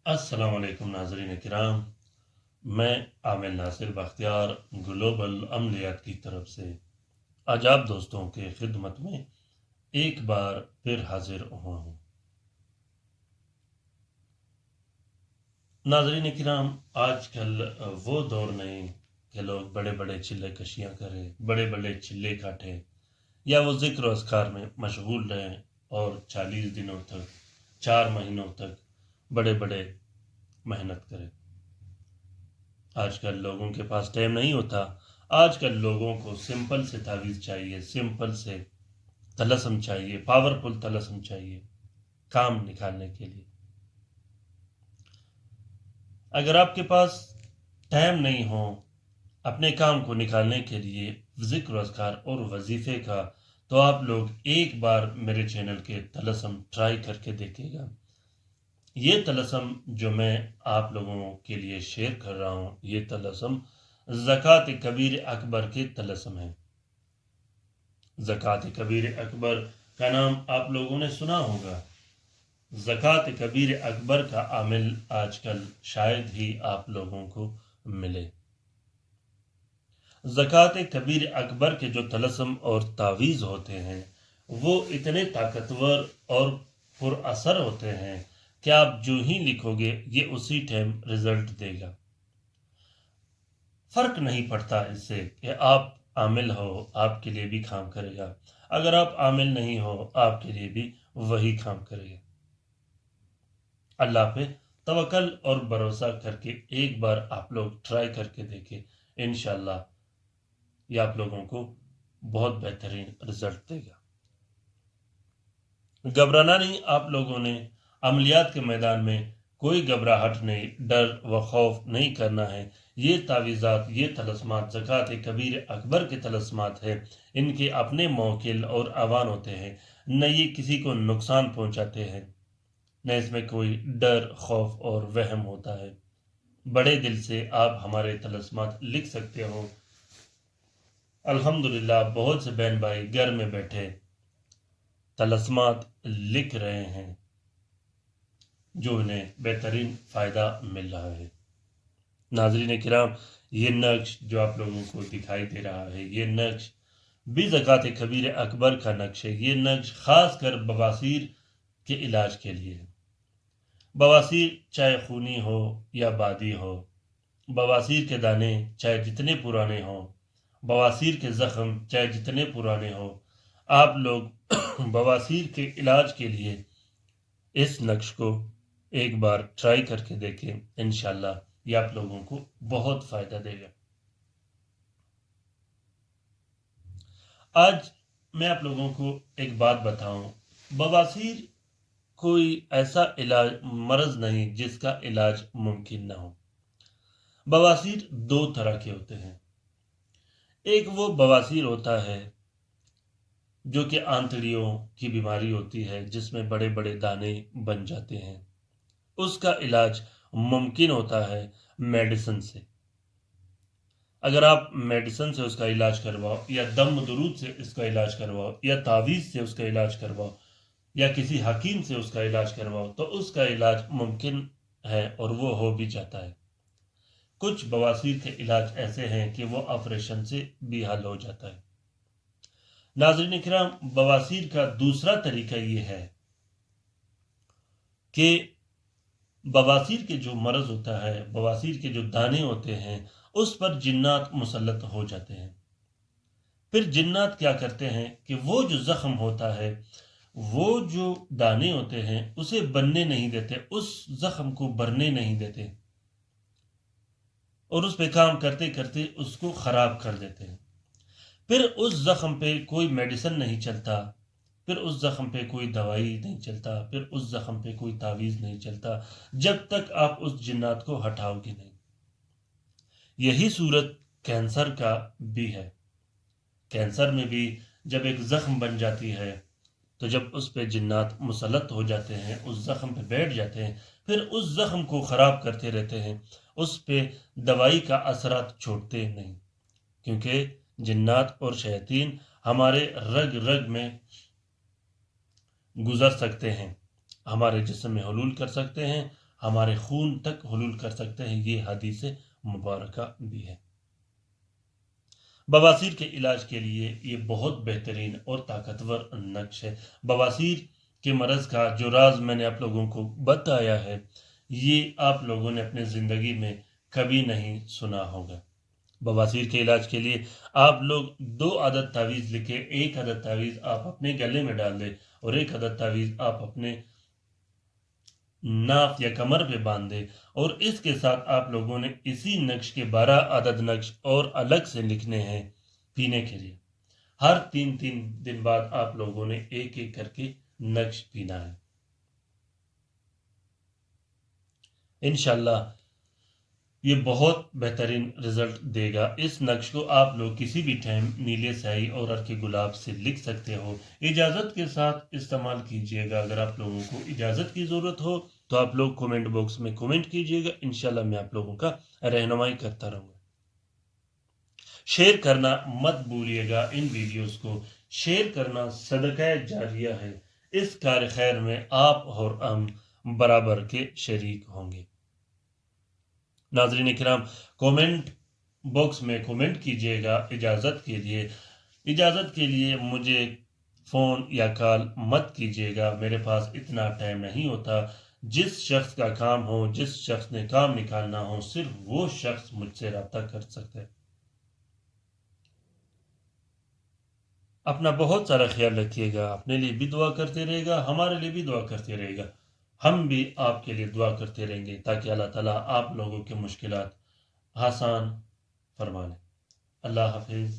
अस्सलाम वालेकुम नाज़रीन किराम। मैं आमिर नासिर बख्तियार ग्लोबल अमलियात की तरफ से आज आप दोस्तों के खिदमत में एक बार फिर हाजिर हुआ हूँ। नाज़रीन किराम, आजकल वो दौर नहीं कि लोग बड़े बड़े चिल्ले कशियाँ करें, बड़े बड़े चिल्ले काटें या वो ज़िक्र अस्कार में मशगूल रहें और 40 दिनों तक, 4 महीनों तक बड़े बड़े मेहनत करें। आजकल लोगों के पास टाइम नहीं होता। आजकल लोगों को सिंपल से तावीज़ चाहिए, सिंपल से तलस्सुम चाहिए, पावरफुल तलस्सुम चाहिए काम निकालने के लिए। अगर आपके पास टाइम नहीं हो अपने काम को निकालने के लिए ज़िक्र अज़कार और वजीफ़े का, तो आप लोग एक बार मेरे चैनल के तलस्सुम ट्राई करके देखिएगा। ये तलस्सुम जो मैं आप लोगों के लिए शेयर कर रहा हूँ, ये तलस्सुम ज़कात कबीर अकबर के तलस्सुम है। ज़कात कबीर अकबर का नाम आप लोगों ने सुना होगा। ज़कात कबीर अकबर का आमिल आजकल शायद ही आप लोगों को मिले। ज़कात कबीर अकबर के जो तलस्सुम और तावीज़ होते हैं वो इतने ताकतवर और पुरअसर होते हैं कि आप जो ही लिखोगे ये उसी टाइम रिजल्ट देगा। फर्क नहीं पड़ता इससे कि आप आमिल हो, आपके लिए भी काम करेगा। अगर आप आमिल नहीं हो, आपके लिए भी वही काम करेगा। अल्लाह पे तवक्ल और भरोसा करके एक बार आप लोग ट्राई करके देखें। इंशाअल्लाह ये आप लोगों को बहुत बेहतरीन रिजल्ट देगा। घबराना नहीं आप लोगों ने। अमलियात के मैदान में कोई घबराहट नहीं, डर व खौफ नहीं करना है। ये तावीज़ात, ये तलस्मात ज़कात कबीर अकबर के तलस्मात है। इनके अपने मौकिल और अवान होते हैं, न ये किसी को नुकसान पहुंचाते हैं, न इसमें कोई डर खौफ और वहम होता है। बड़े दिल से आप हमारे तलस्मात लिख सकते हो। अल्हम्दुलिल्लाह बहुत से बहन भाई घर में बैठे तलस्मात लिख रहे हैं जो उन्हें बेहतरीन फ़ायदा मिल रहा है। नाज़रीन किराम, ये नक्श जो आप लोगों को दिखाई दे रहा है, ये नक्श भी ज़कात कबीर अकबर का नक्श है। ये नक्श ख़ास कर बवासीर के इलाज के लिए है। बवासीर चाहे खूनी हो या बादी हो, बवासीर के दाने चाहे जितने पुराने हों, बवासीर के ज़ख्म चाहे जितने पुराने हों, आप लोग बवासीर के इलाज के लिए इस नक्श को एक बार ट्राई करके देखें। इंशाल्लाह ये आप लोगों को बहुत फ़ायदा देगा। आज मैं आप लोगों को एक बात बताऊं, बवासीर कोई ऐसा इलाज मर्ज़ नहीं जिसका इलाज मुमकिन ना हो। बवासीर दो तरह के होते हैं। एक वो बवासीर होता है जो कि आंतड़ियों की बीमारी होती है, जिसमें बड़े बड़े दाने बन जाते हैं। उसका इलाज मुमकिन होता है मेडिसिन से। अगर आप मेडिसिन से उसका इलाज करवाओ या दम दुरूद से इसका इलाज करवाओ या तावीज़ से उसका इलाज करवाओ या किसी हकीम से उसका इलाज करवाओ तो उसका इलाज मुमकिन है और वो हो भी जाता है। कुछ बवासीर के इलाज ऐसे हैं कि वो ऑपरेशन से भी हल हो जाता है। नाज़रीन किराम, बवासीर का दूसरा तरीका ये है कि बवासीर के जो मर्ज़ होता है, बवासीर के जो दाने होते हैं, उस पर जिन्नात मुसल्लत हो जाते हैं। फिर जिन्नात क्या करते हैं कि वो जो ज़ख्म होता है, वो जो दाने होते हैं, उसे बनने नहीं देते, उस ज़ख्म को भरने नहीं देते और उस पे काम करते करते उसको ख़राब कर देते हैं। फिर उस ज़ख्म पे कोई मेडिसिन नहीं चलता, फिर उस ज़ख्म पे कोई दवाई नहीं चलता, फिर उस ज़ख्म पे कोई तावीज़ नहीं चलता, जब तक आप उस जिन्नात को हटाओगे नहीं। यही सूरत कैंसर का भी है। कैंसर में भी जब एक ज़ख्म बन जाती है, तो जब उस पे जिन्नात मुसल्लत हो जाते हैं, उस ज़ख्म पे बैठ जाते हैं, फिर उस ज़ख्म को ख़राब करते रहते हैं, उस पे दवाई का असरात छोड़ते नहीं, क्योंकि जिन्नात और शैतान हमारे रग रग में गुज़र सकते हैं, हमारे जिस्म में हुलूल कर सकते हैं, ہمارے خون تک حلول کر سکتے ہیں، یہ حدیث مبارکہ بھی ہے۔ بواسیر کے علاج کے لیے یہ بہت بہترین اور طاقتور نقش ہے۔ بواسیر کے مرض کا جو راز میں نے آپ لوگوں کو بتایا ہے، یہ آپ لوگوں نے اپنے زندگی میں کبھی نہیں سنا ہوگا۔ بواسیر کے علاج کے لیے آپ لوگ 2 عدد تعویذ لکھے، 1 عدد تعویذ آپ اپنے گلے میں ڈال دیں اور 1 عدد تعویذ آپ اپنے ناف یا کمر پہ باندھ دے، اور اس کے ساتھ آپ لوگوں نے اسی نقش کے 12 عدد نقش اور الگ سے لکھنے ہیں پینے کے لیے۔ ہر 3 دن بعد آپ لوگوں نے ایک ایک کر کے نقش پینا ہے۔ انشاءاللہ یہ بہت بہترین رزلٹ دے گا۔ اس نقش کو آپ لوگ کسی بھی ٹائم نیلے سیاہی اور ہلکے کے گلاب سے لکھ سکتے ہو۔ اجازت کے ساتھ استعمال کیجئے گا۔ اگر آپ لوگوں کو اجازت کی ضرورت ہو تو آپ لوگ کومنٹ باکس میں کومنٹ کیجئے گا، انشاءاللہ میں آپ لوگوں کا رہنمائی کرتا رہوں گا۔ شیئر کرنا مت بھولیے گا، ان ویڈیوز کو شیئر کرنا صدقہ جاریہ ہے۔ اس کار خیر میں آپ اور ہم برابر کے شریک ہوں گے۔ ناظرین کرام، کومنٹ باکس میں کومنٹ کیجئے گا اجازت کے لیے مجھے فون یا کال مت کیجئے گا، میرے پاس اتنا ٹائم نہیں ہوتا۔ جس شخص کا کام ہو، جس شخص نے کام نکالنا ہو، صرف وہ شخص مجھ سے رابطہ کر سکتا ہے۔ اپنا بہت سارا خیال رکھیے گا، اپنے لیے بھی دعا کرتے رہے گا، ہمارے لیے بھی دعا کرتے رہے گا، ہم بھی آپ کے لیے دعا کرتے رہیں گے تاکہ اللہ تعالیٰ آپ لوگوں کے مشکلات آسان فرما لے۔ اللہ حافظ۔